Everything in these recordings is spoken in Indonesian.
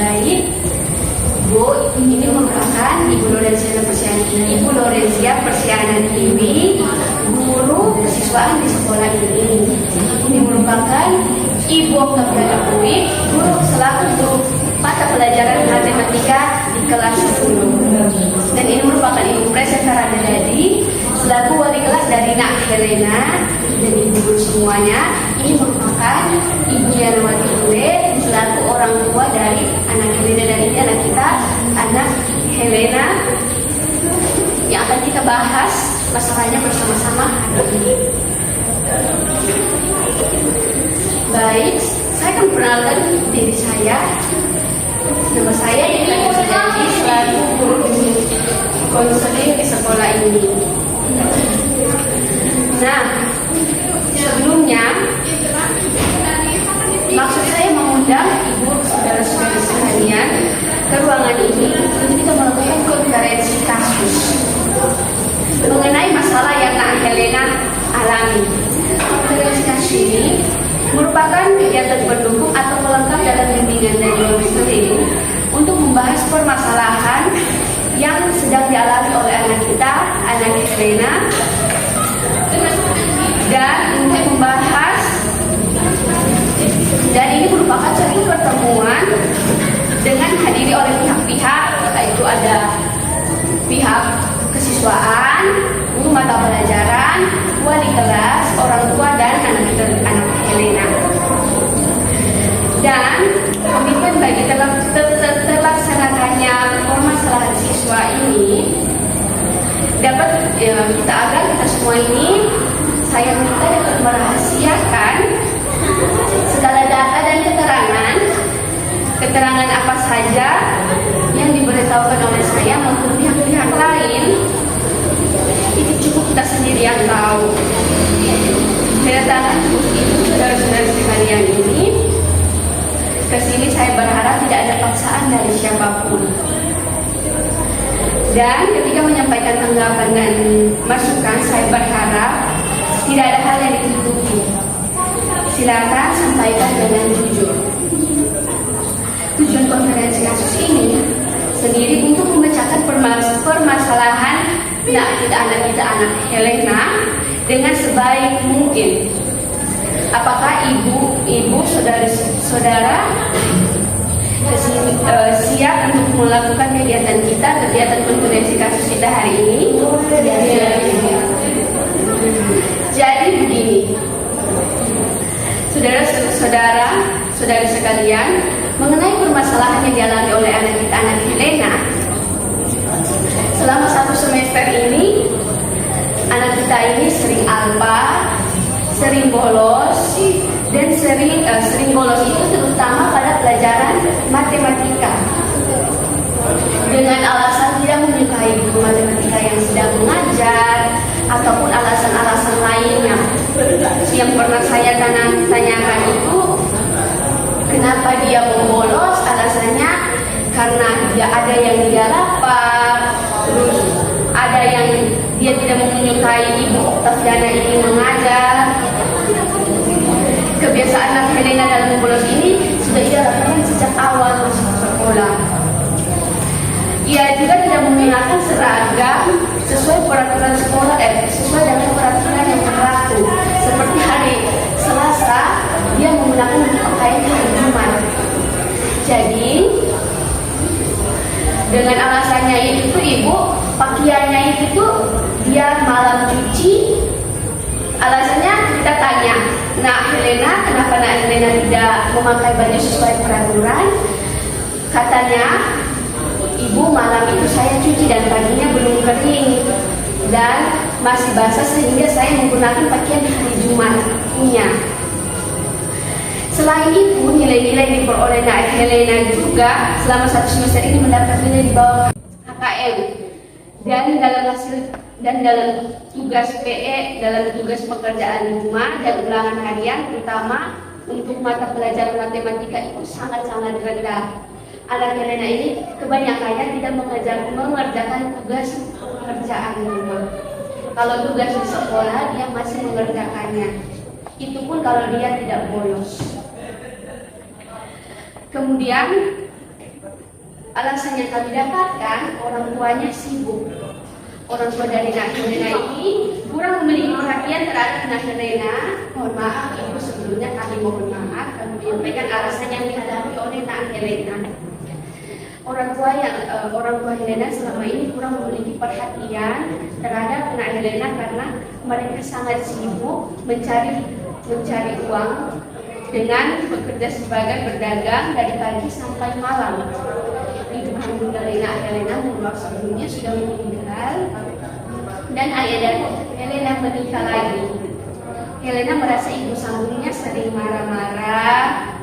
Baik, Bu, ini merupakan Ibu Lorenzia Persianan ini, guru kesiswaan di sekolah ini. Ini merupakan Ibu Oktaviana Puig, guru selaku guru mata pelajaran matematika di kelas 10. Dan ini merupakan Ibu Presenter Radadadi, selaku wali kelas dari Nak Helena dan ibu semuanya. Ini merupakan Ibu Yanawati Ule, selaku orang tua dari anak Helena, dan ini anak kita, anak Helena, yang akan kita bahas masalahnya bersama-sama hari ini. Baik, saya akan perkenalkan diri saya. Nama saya Ibu Sujati, selaku guru konseling di sekolah ini. Nah, sebelumnya maksud saya mengundang Ibu saudara-saudari sekalian ke ruangan ini untuk kita melakukan konferensi kasus mengenai masalah yang Nak Helena alami. Konferensi kasus ini merupakan kegiatan pendukung atau pelengkap dalam bimbingan dan konseling untuk membahas permasalahan yang sedang dialami oleh anak kita, anak Helena, dan untuk membahas, dan ini merupakan satu pertemuan dengan hadiri oleh pihak-pihak, yaitu ada pihak kesiswaan, guru mata pelajaran, wali kelas, orang tua, dan anak Helena. Dan komitmen bagi terlaksanakannya permasalahan siswa ini dapat kita agar kita semua ini, saya minta dapat merahasiakan segala data dan keterangan apa saja yang diberitahukan oleh saya maupun pihak-pihak lain. Itu cukup kita sendiri yang tahu. Kedatangan itu saudara-saudara sekalian ini kesini, saya berharap tidak ada paksaan dari siapapun. Dan ketika menyampaikan tanggapan dan masukan, saya berharap tidak ada hal yang ditutupi. Silakan sampaikan dengan jujur. Tujuan konferensi kasus ini sendiri untuk memecahkan permasalahan anak kita anak Helena dengan sebaik mungkin. Apakah ibu saudara siap untuk melakukan kegiatan konferensi kasus kita hari ini? Jadi begini, saudara-saudari sekalian, mengenai permasalahan yang dialami oleh anak kita, anak Helena, selama 1 semester ini, anak kita ini sering alpa, sering bolos, dan sering bolos itu terutama pada pelajaran matematika, dengan alasan tidak menyukai guru matematika yang sedang mengajar, ataupun alasan-alasan lainnya. Yang pernah saya tanyakan itu, kenapa dia membolos? Alasannya karena ada yang dia lapar, terus ada yang dia tidak menyukai Ibu Oktaviana ini mengajar. Kebiasaan anak Helena dalam membolos ini sudah ia lakukan sejak awal masuk sekolah. Ia juga tidak menggunakan seragam sesuai peraturan sekolah, sesuai dengan peraturan yang berlaku. Seperti hari Selasa, dia menggunakan pakaian hari Jumat. Jadi, dengan alasannya itu ibu, pakaiannya itu dia malam cuci. Alasannya kita tanya, Nak Helena, kenapa Nak Helena tidak memakai baju sesuai peraturan? Katanya, Ibu, malam itu saya cuci dan paginya belum kering dan masih basah sehingga saya menggunakan pakaian hari Jumatnya. Selain itu, nilai-nilai yang diperoleh Nak Helena juga selama 1 semester ini mendapat nilai di bawah KKM, dan dalam tugas PE, dalam tugas pekerjaan rumah dan ulangan harian, terutama untuk mata pelajaran matematika itu sangat-sangat rendah. Anak Helena ini kebanyakannya tidak mengerjakan tugas pekerjaan rumah. Kalau tugas di sekolah dia masih mengerjakannya. Itu pun kalau dia tidak bolos. Kemudian alasan yang kami dapatkan, orang tuanya sibuk. Orang tua dari Nak Helena ini kurang memiliki perhatian terhadap Nak Helena. Mohon maaf Ibu, sebelumnya kami mohon maaf kami menyampaikan alasan yang dihadapi oleh Nak Helena. Orang tua Helena selama ini kurang memiliki perhatian terhadap Nak Helena karena mereka sangat sibuk mencari uang dengan bekerja sebagai berdagang dari pagi sampai malam. Ibu kandung dari Nak Helena sebelumnya sudah meninggal dan ayah dari Helena menikah lagi. Helena merasa ibu sambungnya sering marah-marah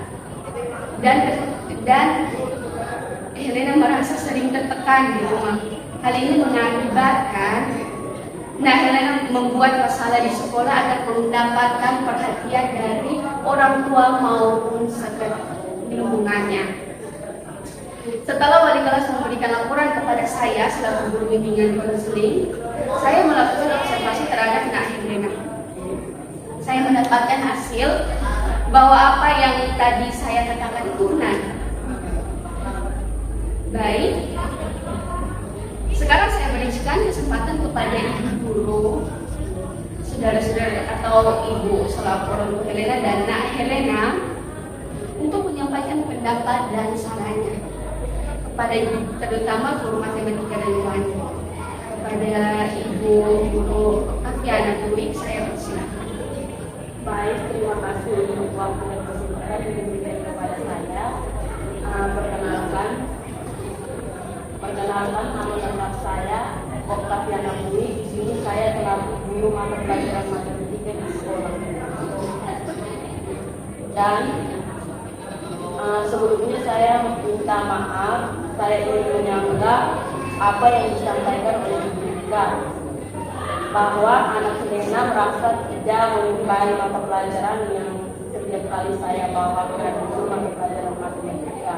dan Helena merasa sering tertekan di rumah. Hal ini mengakibatkan Helena membuat masalah di sekolah agar mendapatkan perhatian dari orang tua maupun lingkungannya. Setelah wali kelas memberikan laporan kepada saya selaku guru bimbingan konseling, saya melakukan observasi terhadap Nak Helena. Saya mendapatkan hasil bahwa apa yang tadi saya katakan itu benar. Baik, sekarang saya berikan kesempatan kepada ibu guru, saudara-saudara atau ibu selaku orang tua Helena dan Nak Helena untuk menyampaikan pendapat dan sarannya kepada ibu, terutama guru matematika dan IPA. Kepada ibu guru Afiana Dwi, saya persilakan. Baik, terima kasih untuk waktu dan kesempatan yang diberikan kepada saya. Perkenalkan nama lengkap saya Oktaviana Dwi. Di sini saya telah guru mata pelajaran matematika di sekolah. Dan sebelumnya saya minta maaf, saya ingin menyanggah apa yang disampaikan oleh Ibu Rika, bahwa anak Helena merasa tidak menyukai mata pelajaran yang setiap kali saya bawa ke guru mata pelajaran matematika.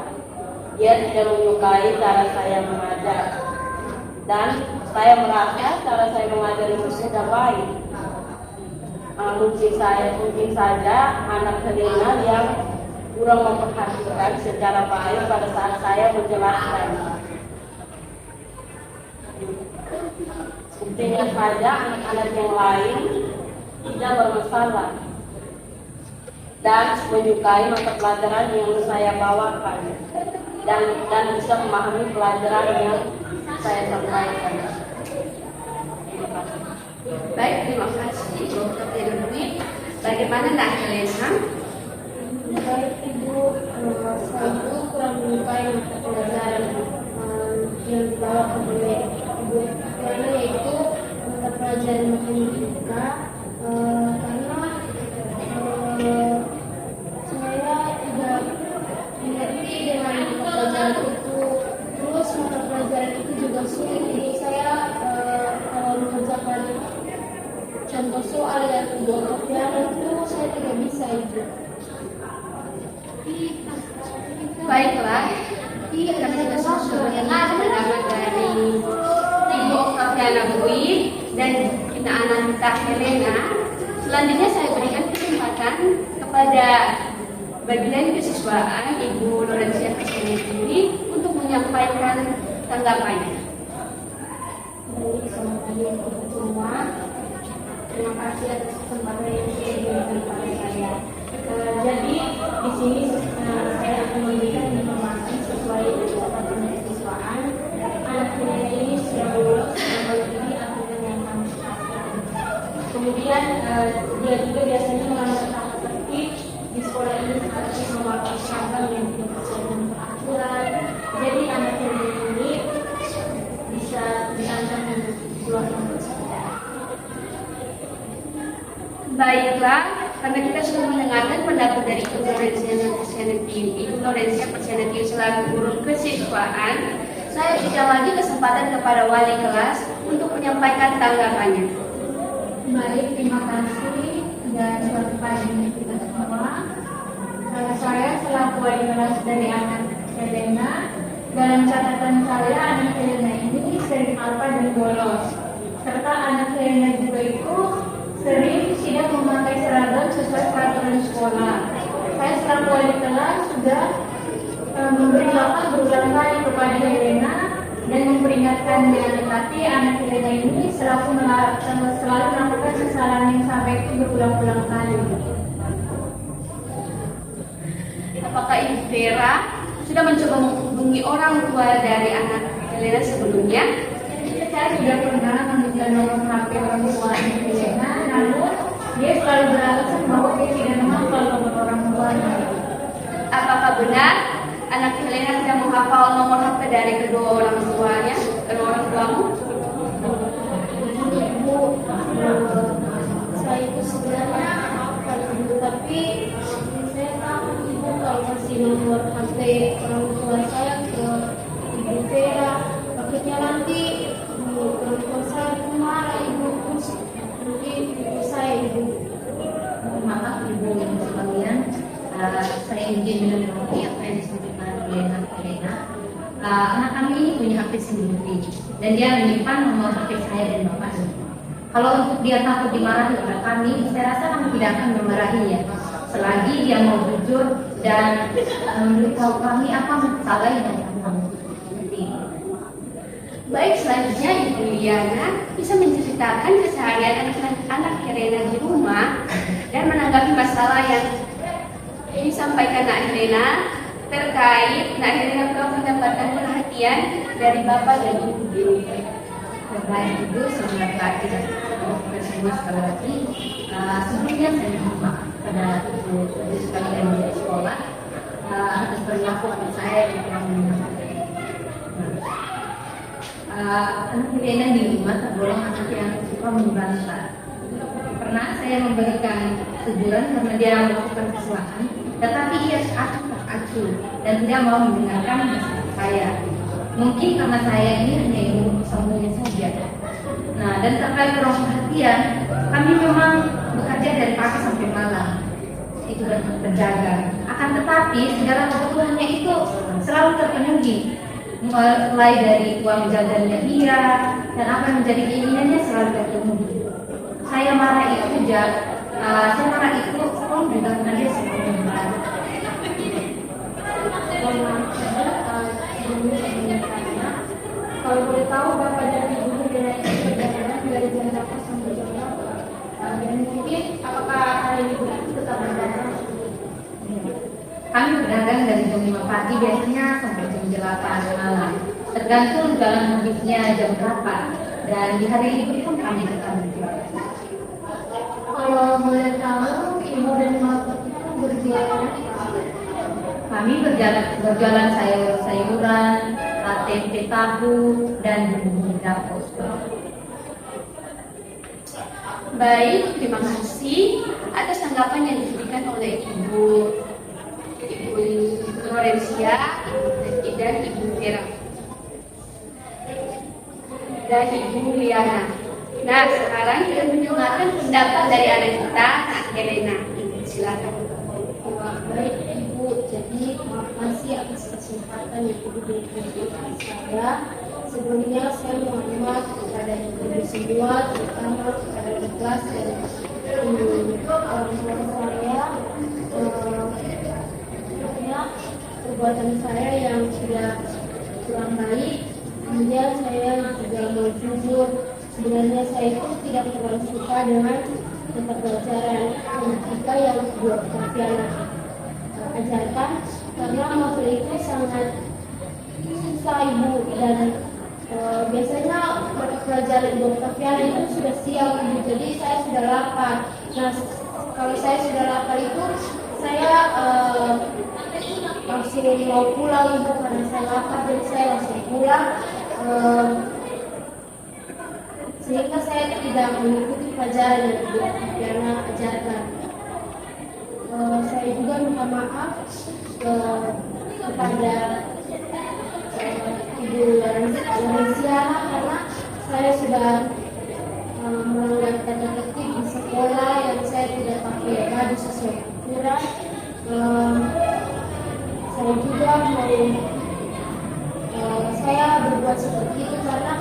Dia tidak menyukai cara saya mengajar, dan saya merasa cara saya mengajar itu sudah baik. Mungkin saja anak Helena yang kurang memperhatikan secara baik pada saat saya menjelaskan. Buktinya saja anak-anak yang lain tidak bermasalah dan menyukai mata pelajaran yang saya bawakan dan bisa memahami pelajaran yang saya sampaikan. Terima kasih. Baik, terima kasih Dr. Dwi. Bagaimana Nak Helena? Baik Ibu, saya itu kurang menyukai mata pelajaran yang dibawakan oleh Ibu Helena, yaitu mata pelajaran matematika, karena saya tidak mengerti dengan mata pelajaran itu. Terus mata pelajaran itu juga sulit, jadi saya kalau mengerjakan contoh soal yang Ibu Oktaviana itu saya tidak bisa Ibu. Baiklah, kami juga sudah pendapat dari Ibu Oktaviana Dwi dan anak Helena. Selanjutnya saya berikan kesempatan kepada bagian kesiswaan Ibu Lorencia Pesantri untuk menyampaikan tanggapannya. Baik, selamat pagi untuk semua. Terima kasih atas kesempatan yang diberikan kepada saya. Jadi di sini saya akan memberikan informasi sesuai dengan kesiswaan. Anak Helena ini sudah lulus dan ini aturan yang kami tetapkan. Kemudian dia juga biasanya melanggar tata tertib di sekolah ini seperti memakai seragam yang tidak sesuai dengan peraturan. Jadi anak Helena ini bisa diantar keluar dari sekolah. Baiklah, karena kita sudah mendengarkan pendapat dari Ibu Lorencia Pesantri selaku guru kesiswaan, saya berikan lagi kesempatan kepada wali kelas untuk menyampaikan tanggapannya. Baik, terima kasih dan selamat pagi kita semua. Saya selaku wali kelas dari anak Helena. Dalam catatan saya, anak Helena ini sering alfa dan bolos, serta anak Helena juga itu sering tidak memakai seragam sesuai peraturan sekolah. Saya selaku wali kelas sudah memberitahukan berulang kali kepada ini selalu melakukan kesalahan yang sampai itu berulang-ulang kali. Apakah Ibu Vera sudah mencoba menghubungi orang tua dari anak Helena sebelumnya? Saya sudah pernah meminta nomor HP orang tua Helena, namun dia selalu beralasan bahwa dia tidak menghafal nomor orang tuanya. Apakah benar anak Helena tidak menghafal nomor HP dari kedua orang tuanya, kedua orang tuamu? Ibu, saya itu sebenarnya hafal Ibu, tapi saya tahu Ibu kalau kasih nomor HP orang tua saya ke Ibu Vera, akhirnya nanti orang tua saya marah Ibu, terus nanti Ibu saya Ibu. Maaf Ibu yang sekalian, saya ingin menanggapi apa yang disampaikan oleh Anak Helena. Anak kami ini punya HP sendiri dan dia menyimpan nomor HP saya dan bapaknya. Kalau untuk dia takut dimarahi oleh kami, saya rasa kami tidak akan memarahinya selagi dia mau jujur dan memberitahu kami apa masalah yang kami. Baik, selanjutnya Ibu Liana bisa menceritakan keseharian anak Helena di rumah dan menanggapi masalah yang disampaikan Nak Helena terkait Nak Helena belum mendapatkan perhatian dari Bapak dan Ibu di rumah. Baik Ibu, selamat pagi dan semua sekali lagi. Sebelumnya saya mohon maaf pada Ibu sekalian di sekolah atas perilaku anak saya yang telah meninggal. Anak Helena di rumah tergolong anak yang suka membantah. Pernah saya memberikan teguran karena dia melakukan kesalahan, tetapi dia acuh dan tidak mau mendengarkan nasihat saya. Mungkin karena saya ini hanya ingin sambungnya saja. Nah, dan terkait kurang perhatian, kami memang bekerja dari pagi sampai malam. Itu dan berjaga. Akan tetapi segala kebutuhannya itu selalu terpenuhi. Mulai dari uang jajannya dia dan apa yang menjadi keinginannya selalu terpenuhi. Saya marah itu pun juga karena dia selalu marah. Kalau boleh tahu Bapak dan Ibu Helena itu perjalanan dari jam berapa sampai jam berapa? Dan mungkin apakah hari Ibu itu tetap berdagang? Kami berdagang dari jam 5 pagi biasanya sampai jam 8 malam. Tergantung jalan mudiknya jam berapa. Dan di hari libur pun kami tetap berjualan. Kalau boleh tahu Ibu dan Bapak itu berjualan Kami berjualan sayur-sayuran, tempe tahu, dan bumbu dapur. Baik, terima kasih atas tanggapan yang diberikan oleh Ibu Florencia dan Ibu Vera dan Ibu Liana. Nah, sekarang kita mendengarkan pendapat dari anak kita, Kak Helena. Silakan. baik Ibu, jadi terima kasih atas kesempatan yang Ibu berikan kepada saya. Sebelumnya saya mohon maaf kepada Ibu semua, terutama kepada kelas dan orang tua saya. Perbuatan saya yang sudah kurang baik, kemudian saya juga mau jujur. Sebenarnya saya itu tidak terlalu suka dengan mata pelajaran matematika yang Bu Oktaviana ajarkan, karena materi itu sangat susah Ibu, dan biasanya mata pelajaran Ibu Oktaviana itu sudah siap Ibu, jadi saya sudah lapar. Nah, kalau saya sudah lapar itu saya langsung mau pulang Ibu, karena saya lapar jadi saya langsung pulang, sehingga saya tidak mengikuti pelajaran yang Ibu Oktaviana ajarkan. Saya juga minta maaf kepada Ibu Lorencia karena saya sudah melanggar tata tertib di sekolah yang saya tidak pakai baju sesuai aturan. Saya juga saya berbuat seperti itu karena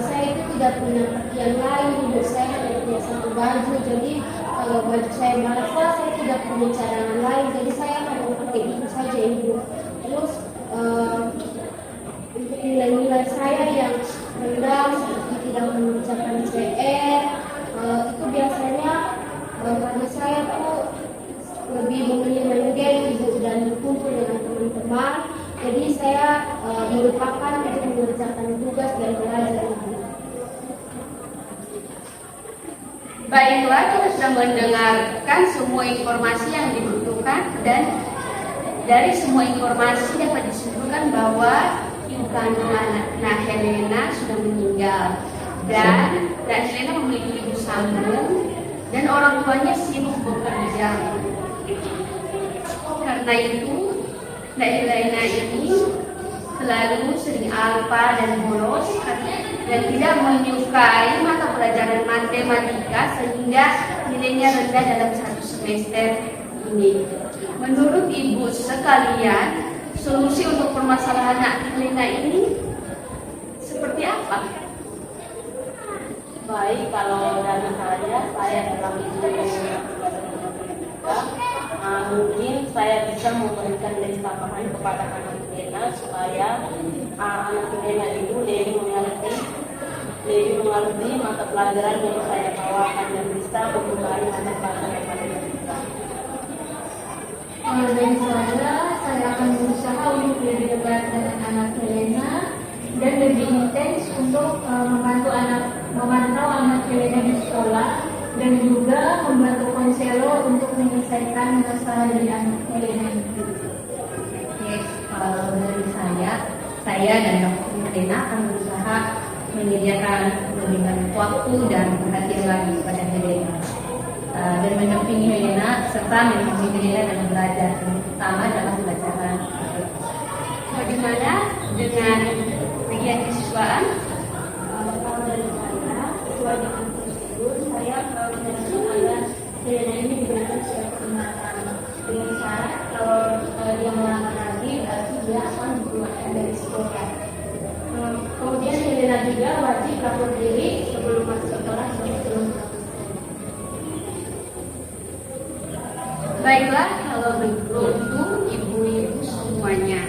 saya itu tidak punya pakaian lain, Ibu. Saya hanya punya satu baju, jadi kalau baju saya basah, saya tidak punya cadangan lain, jadi saya hanya pakai itu saja Ibu. Terus untuk nilai-nilai saya yang rendah seperti tidak mengerjakan dilupakan untuk mengerjakan tugas dan belajar. Baiklah, kita sudah mendengarkan semua informasi yang dibutuhkan, dan dari semua informasi dapat disimpulkan bahwa ibu kandung Nak Helena sudah meninggal, dan Nak Helena memiliki ibu sambung dan orang tuanya sibuk bekerja. Karena itu Nak Helena ini selalu sering alpa dan bolos dan tidak menyukai mata pelajaran matematika sehingga nilainya rendah dalam satu semester ini. Menurut ibu sekalian, solusi untuk permasalahan Nak Helena ini seperti apa? Baik, kalau dari saya dalam mungkin saya bisa memberikan list tambahan kepada anak Helena supaya anak Helena itu lebih mengerti mata pelajaran yang saya bawakan dan bisa menyukai mata pelajaran matematika. Dari saya akan berusaha untuk lebih dekat dengan anak Helena dan lebih intens untuk memantau anak Helena di sekolah, dan juga membantu konselor untuk menyelesaikan masalah dari anak Helena itu. Yes, kalau dari saya dan Dr. Helena akan berusaha menyediakan lebih banyak waktu dan perhatian lagi pada Helena, dan mendampingi Helena serta melindungi Helena dalam belajar, terutama dalam pelajaran. Bagaimana dengan kegiatan kesiswaan? Kalau dari saya, sesuai dengan prosedur, saya menyarankan agar Helena ini diberikan surat peringatan dengan syarat kalau dia melanggar lagi berarti dia akan dikeluarkan dari sekolah. Kemudian Helena juga wajib lapor diri sebelum masuk sekolah dan sebelum Baiklah, kalau begitu ibu-ibu semuanya.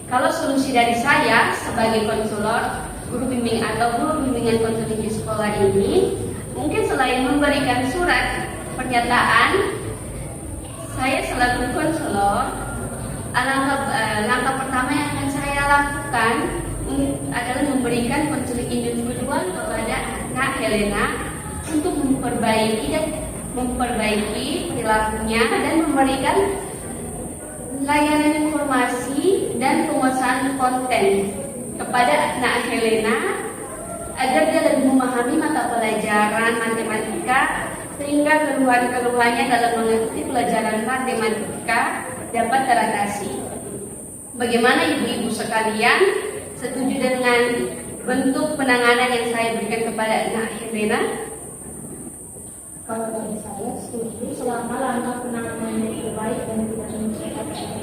Kalau solusi dari saya sebagai konselor, guru bimbing atau guru bimbingan konseling di sekolah ini, mungkin selain memberikan surat pernyataan, saya selaku konselor, langkah pertama yang akan saya lakukan adalah memberikan konseling individual kepada Nak Helena untuk memperbaiki perilakunya dan memberikan layanan informasi dan penguasaan konten kepada Nak Helena agar dia lebih memahami mata pelajaran matematika sehingga keluhan-keluhannya dalam mengerti pelajaran matematika dapat teratasi. Bagaimana ibu-ibu sekalian, setuju dengan bentuk penanganan yang saya berikan kepada Nak Helena? Kalau dari saya setuju selama langkah penanganannya itu baik dan tidak menyebabkan.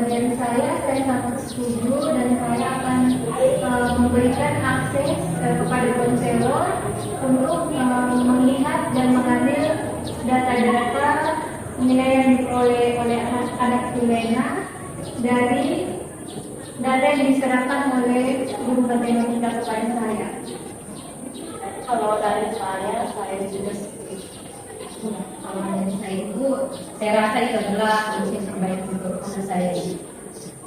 Dan saya sangat setuju, dan saya akan memberikan akses kepada konselor untuk melihat dan mengambil data-data nilai yang diperoleh oleh anak Helena dari data yang diserahkan oleh guru matematika kepada saya. Kalau dari saya juga setuju. Kalau dari saya itu, saya rasa itu adalah solusi yang terbaik untuk anak saya ini.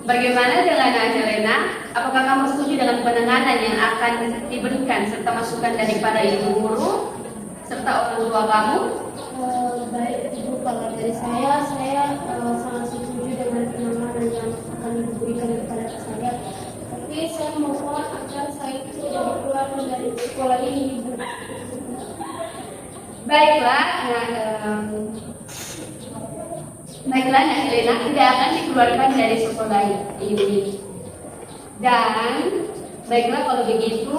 Bagaimana dengan Nak Helena? Apakah kamu setuju dengan penanganan yang akan diberikan serta masukan dari para ibu guru serta orang tua kamu? Baik Ibu, kalau dari saya sangat setuju dengan penanganan yang akan diberikan kepada saya. Tapi saya mohon agar saya tidak dikeluarkan dari sekolah ini, Ibu. Baiklah, Nak Helena tidak akan dikeluarkan dari sekolah ini. Dan baiklah kalau begitu,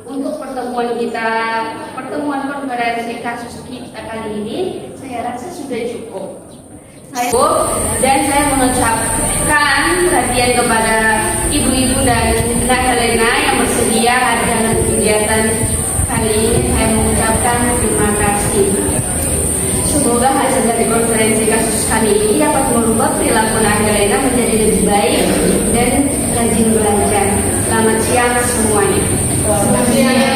untuk pertemuan konferensi kasus kita kali ini, saya rasa sudah cukup. Dan saya mengucapkan perhatian kepada ibu-ibu dan Nak Helena yang bersedia hadir dalam kegiatan kali ini. Saya mengucapkan terima kasih. Semoga hasil dari konferensi kasus kali ini dapat merubah perilaku Nak Helena menjadi lebih baik dan rajin belajar. Selamat siang semuanya. Selamat siang.